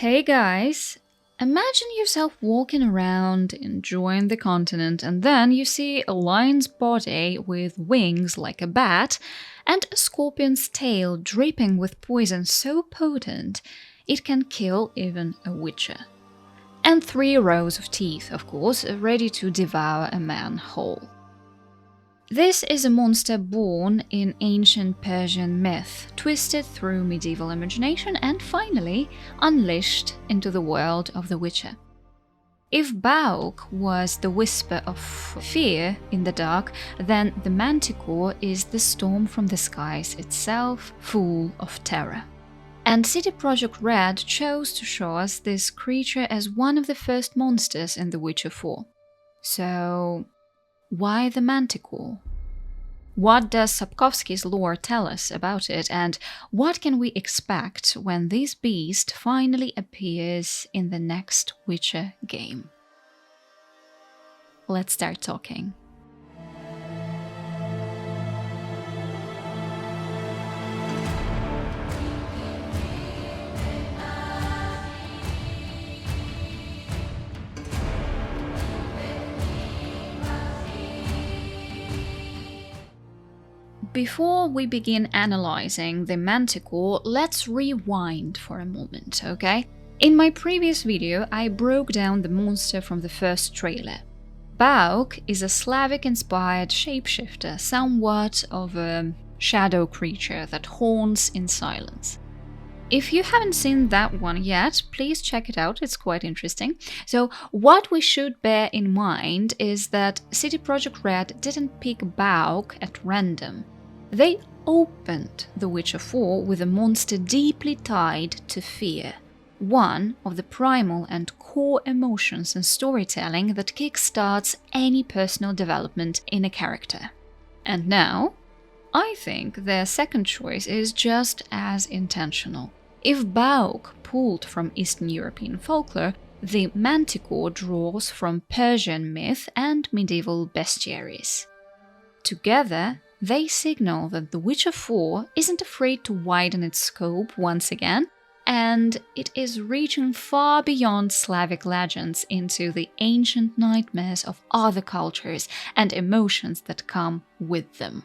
Hey guys! Imagine yourself walking around, enjoying the continent, and then you see a lion's body with wings like a bat and a scorpion's tail dripping with poison so potent it can kill even a witcher. And 3 rows of teeth, of course, ready to devour a man whole. This is a monster born in ancient Persian myth, twisted through medieval imagination, and finally unleashed into the world of The Witcher. If Bauk was the whisper of fear in the dark, then the Manticore is the storm from the skies itself, full of terror. And CD Projekt Red chose to show us this creature as one of the first monsters in The Witcher 4. So, why the Manticore? What does Sapkowski's lore tell us about it, and what can we expect when this beast finally appears in the next Witcher game? Let's start talking. Before we begin analyzing the Manticore, let's rewind for a moment, okay? In my previous video, I broke down the monster from the first trailer. Bauk is a Slavic-inspired shapeshifter, somewhat of a shadow creature that haunts in silence. If you haven't seen that one yet, please check it out, it's quite interesting. So, what we should bear in mind is that CD Projekt Red didn't pick Bauk at random. They opened The Witcher 4 with a monster deeply tied to fear, one of the primal and core emotions in storytelling that kickstarts any personal development in a character. And now, I think their second choice is just as intentional. If Bauk pulled from Eastern European folklore, the Manticore draws from Persian myth and medieval bestiaries. Together, they signal that The Witcher 4 isn't afraid to widen its scope once again, and it is reaching far beyond Slavic legends into the ancient nightmares of other cultures and emotions that come with them.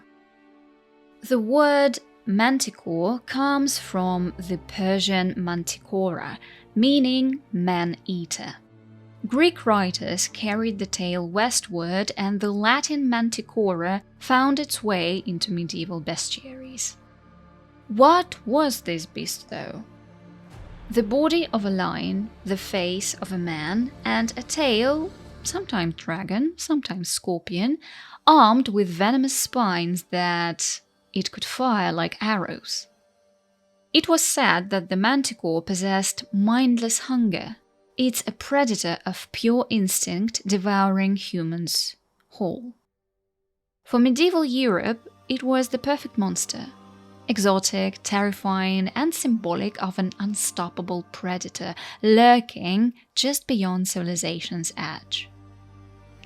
The word Manticore comes from the Persian manticora, meaning man-eater. Greek writers carried the tale westward, and the Latin manticora found its way into medieval bestiaries. What was this beast, though? The body of a lion, the face of a man, and a tail, sometimes dragon, sometimes scorpion, armed with venomous spines that it could fire like arrows. It was said that the Manticore possessed mindless hunger. It's a predator of pure instinct, devouring humans whole. For medieval Europe, it was the perfect monster. Exotic, terrifying, and symbolic of an unstoppable predator lurking just beyond civilization's edge.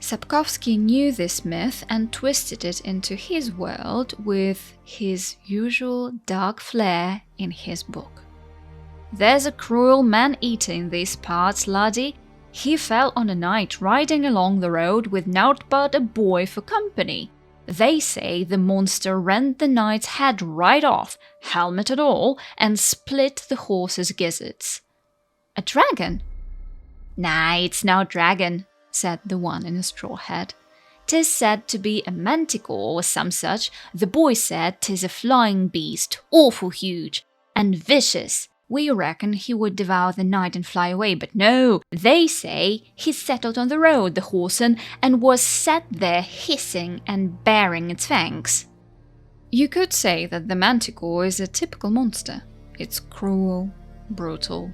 Sapkowski knew this myth and twisted it into his world with his usual dark flair in his book. There's a cruel man-eater in these parts, laddie. He fell on a night riding along the road with nowt but a boy for company. They say the monster rent the knight's head right off, helmet and all, and split the horse's gizzards. A dragon? Nah, it's no dragon, said the one in a straw hat. 'Tis said to be a manticore or some such. The boy said 'tis a flying beast, awful huge, and vicious. We reckon he would devour the knight and fly away, but no, they say he settled on the road, the whoreson, and was sat there hissing and baring its fangs. You could say that the Manticore is a typical monster. It's cruel, brutal,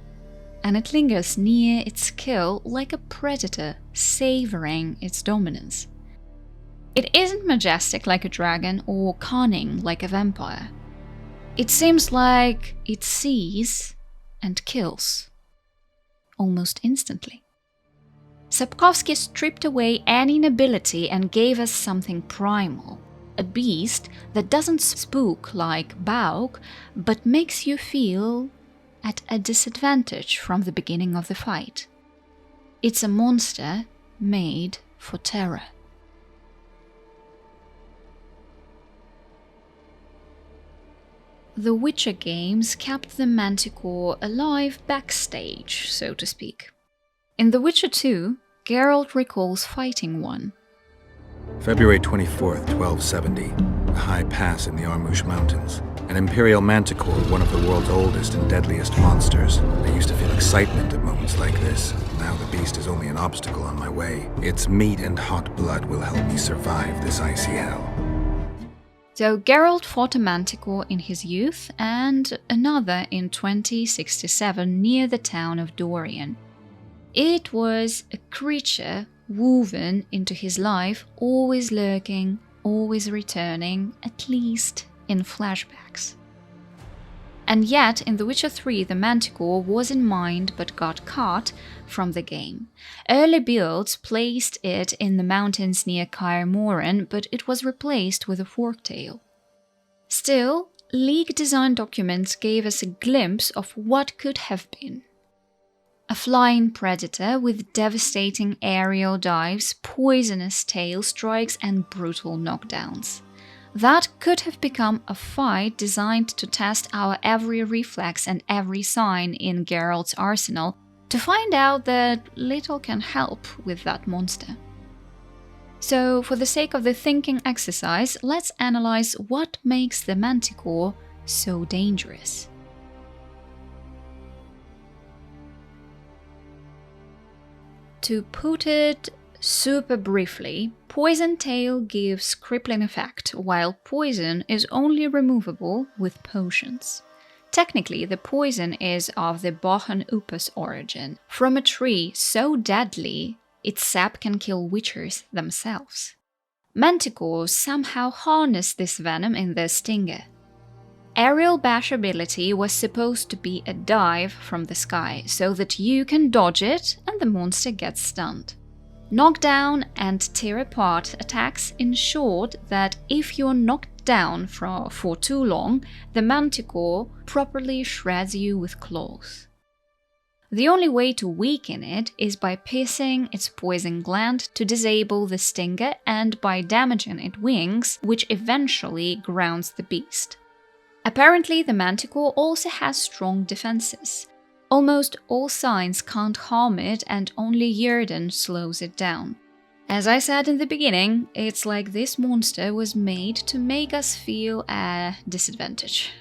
and it lingers near its kill like a predator, savoring its dominance. It isn't majestic like a dragon or cunning like a vampire. It seems like it sees and kills, almost instantly. Sapkowski stripped away any nobility and gave us something primal, a beast that doesn't spook like Bauk, but makes you feel at a disadvantage from the beginning of the fight. It's a monster made for terror. The Witcher games kept the Manticore alive backstage, so to speak. In The Witcher 2, Geralt recalls fighting one. February 24th, 1270, a high pass in the Armouche Mountains. An Imperial Manticore, one of the world's oldest and deadliest monsters. I used to feel excitement at moments like this. Now the beast is only an obstacle on my way. Its meat and hot blood will help me survive this icy hell. So Geralt fought a Manticore in his youth and another in 2067 near the town of Dorian. It was a creature woven into his life, always lurking, always returning, at least in flashbacks. And yet, in The Witcher 3, the Manticore was in mind but got cut from the game. Early builds placed it in the mountains near Kaer Morhen, but it was replaced with a forktail. Still, League design documents gave us a glimpse of what could have been. A flying predator with devastating aerial dives, poisonous tail strikes, and brutal knockdowns. That could have become a fight designed to test our every reflex and every sign in Geralt's arsenal to find out that little can help with that monster. So, for the sake of the thinking exercise, let's analyze what makes the Manticore so dangerous. To put it super briefly, Poison Tail gives crippling effect, while poison is only removable with potions. Technically, the poison is of the Bochen Upus origin, from a tree so deadly its sap can kill witchers themselves. Manticores somehow harness this venom in their stinger. Aerial bash ability was supposed to be a dive from the sky, so that you can dodge it and the monster gets stunned. Knockdown and tear apart attacks ensured that if you're knocked down for too long, the Manticore properly shreds you with claws. The only way to weaken it is by piercing its poison gland to disable the stinger and by damaging its wings, which eventually grounds the beast. Apparently, the Manticore also has strong defenses. Almost all signs can't harm it, and only Yrden slows it down. As I said in the beginning, it's like this monster was made to make us feel a disadvantage.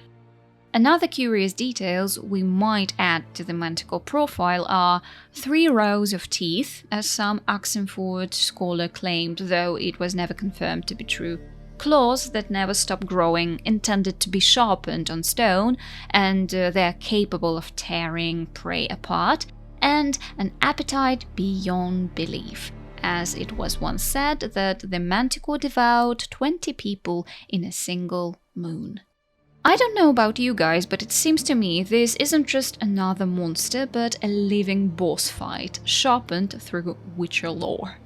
Another curious details we might add to the Manticore profile are 3 rows of teeth, as some Oxenford scholar claimed, though it was never confirmed to be true. Claws that never stop growing, intended to be sharpened on stone, and they're capable of tearing prey apart, and an appetite beyond belief, as it was once said that the Manticore devoured 20 people in a single moon. I don't know about you guys, but it seems to me this isn't just another monster, but a living boss fight, sharpened through Witcher lore.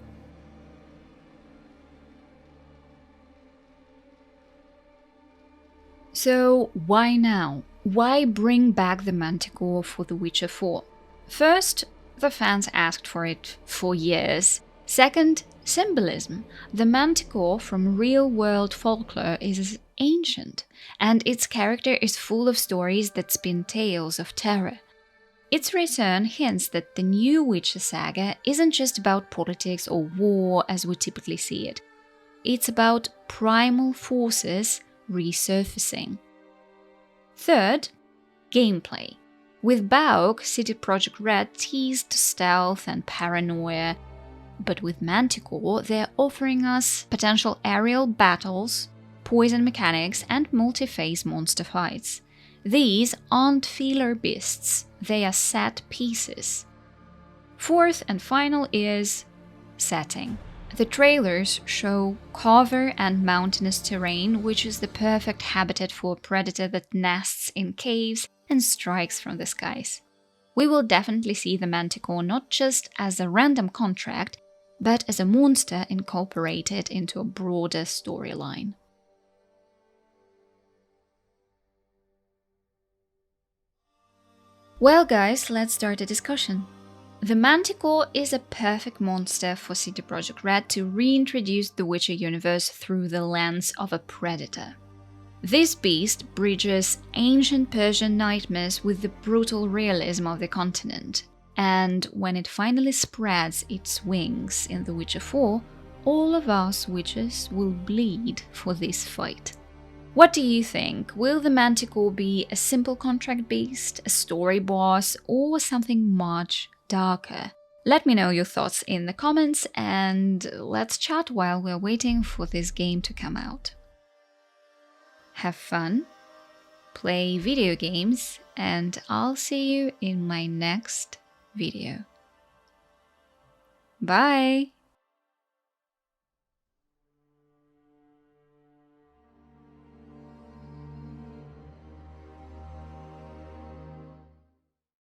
So why now? Why bring back the Manticore for The Witcher 4? First, the fans asked for it for years. Second, symbolism. The Manticore from real-world folklore is ancient, and its character is full of stories that spin tales of terror. Its return hints that the new Witcher saga isn't just about politics or war as we typically see it. It's about primal forces resurfacing. Third, gameplay. With BAUK, CD Projekt Red teased stealth and paranoia, but with Manticore they're offering us potential aerial battles, poison mechanics, and multi-phase monster fights. These aren't filler beasts, they are set pieces. Fourth and final is setting. The trailers show cover and mountainous terrain, which is the perfect habitat for a predator that nests in caves and strikes from the skies. We will definitely see the Manticore not just as a random contract, but as a monster incorporated into a broader storyline. Well guys, let's start the discussion. The Manticore is a perfect monster for CD Projekt Red to reintroduce the Witcher universe through the lens of a predator. This beast bridges ancient Persian nightmares with the brutal realism of the continent, and when it finally spreads its wings in The Witcher 4, all of us witches will bleed for this fight. What do you think? Will the Manticore be a simple contract beast, a story boss, or something much darker? Let me know your thoughts in the comments and let's chat while we're waiting for this game to come out. Have fun, play video games, and I'll see you in my next video. Bye!